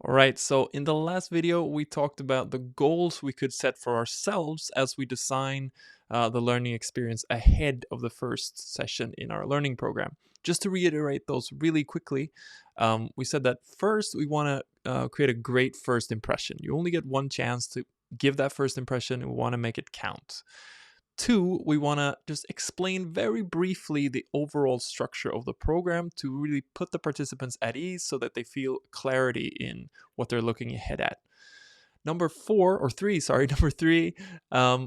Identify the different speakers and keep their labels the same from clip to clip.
Speaker 1: All right, so in the last video, we talked about the goals we could set for ourselves as we design the learning experience ahead of the first session in our learning program. Just to reiterate those really quickly, we said that first we want to create a great first impression. You only get one chance to give that first impression, and we want to make it count. Two, we want to just explain very briefly the overall structure of the program to really put the participants at ease so that they feel clarity in what they're looking ahead at. Number three,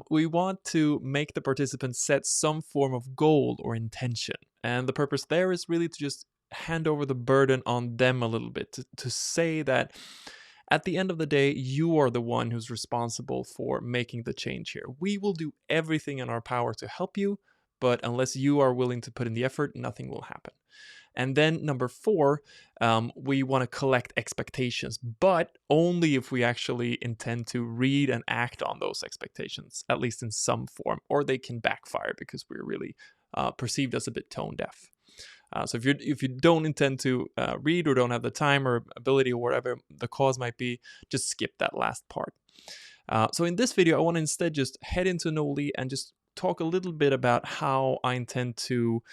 Speaker 1: we want to make the participants set some form of goal or intention. And the purpose there is really to just hand over the burden on them a little bit, to say that at the end of the day, you are the one who's responsible for making the change here. We will do everything in our power to help you, but unless you are willing to put in the effort, nothing will happen. And then number four, we want to collect expectations, but only if we actually intend to read and act on those expectations, at least in some form, or they can backfire because we're really perceived as a bit tone deaf. So if you don't intend to read or don't have the time or ability or whatever the cause might be, just skip that last part. So in this video, I want to instead just head into Noli and just talk a little bit about how I intend to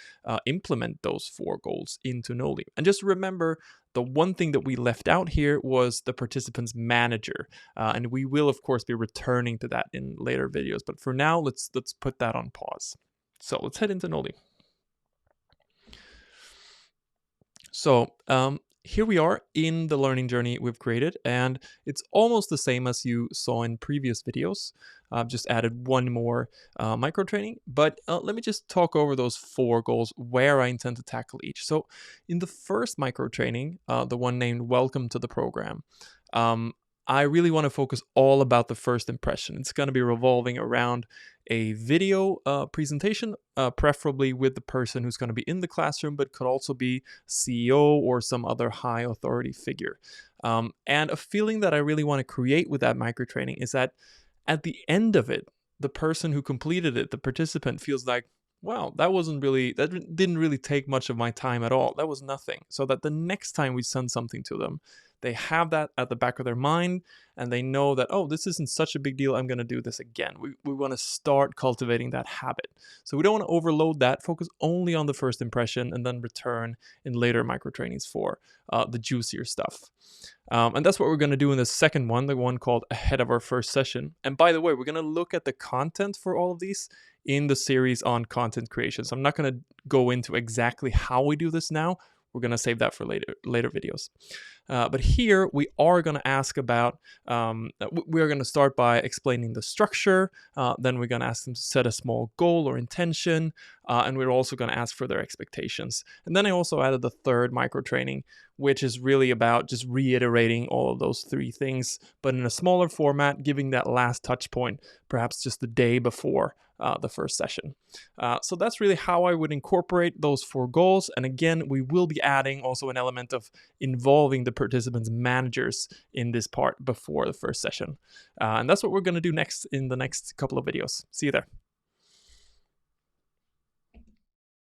Speaker 1: implement those four goals into Noli. And just remember, the one thing that we left out here was the participant's manager. And we will, of course, be returning to that in later videos. But for now, let's put that on pause. So let's head into Noli. So here we are in the learning journey we've created, and it's almost the same as you saw in previous videos. I've just added one more micro training, but let me just talk over those four goals where I intend to tackle each. So in the first micro training, the one named Welcome to the Program, I really want to focus all about the first impression. It's going to be revolving around a video presentation, preferably with the person who's going to be in the classroom, but could also be CEO or some other high authority figure. And a feeling that I really want to create with that micro training is that at the end of it, the person who completed it, the participant, feels like, wow, that didn't really take much of my time at all. That was nothing. So that the next time we send something to them, they have that at the back of their mind, and they know that, oh, this isn't such a big deal. I'm going to do this again. We want to start cultivating that habit. So we don't want to overload that, focus only on the first impression, and then return in later micro trainings for the juicier stuff. And that's what we're going to do in the second one, the one called Ahead of Our First Session. And by the way, we're going to look at the content for all of these in the series on content creation. So I'm not going to go into exactly how we do this now. We're going to save that for later videos. But here we are going to ask about, we're going to start by explaining the structure. Then we're going to ask them to set a small goal or intention. And we're also going to ask for their expectations. And then I also added the third micro training, which is really about just reiterating all of those three things, but in a smaller format, giving that last touch point, perhaps just the day before the first session. So that's really how I would incorporate those four goals. And again, we will be adding also an element of involving the participants' managers in this part before the first session. And that's what we're going to do next in the next couple of videos. See you there.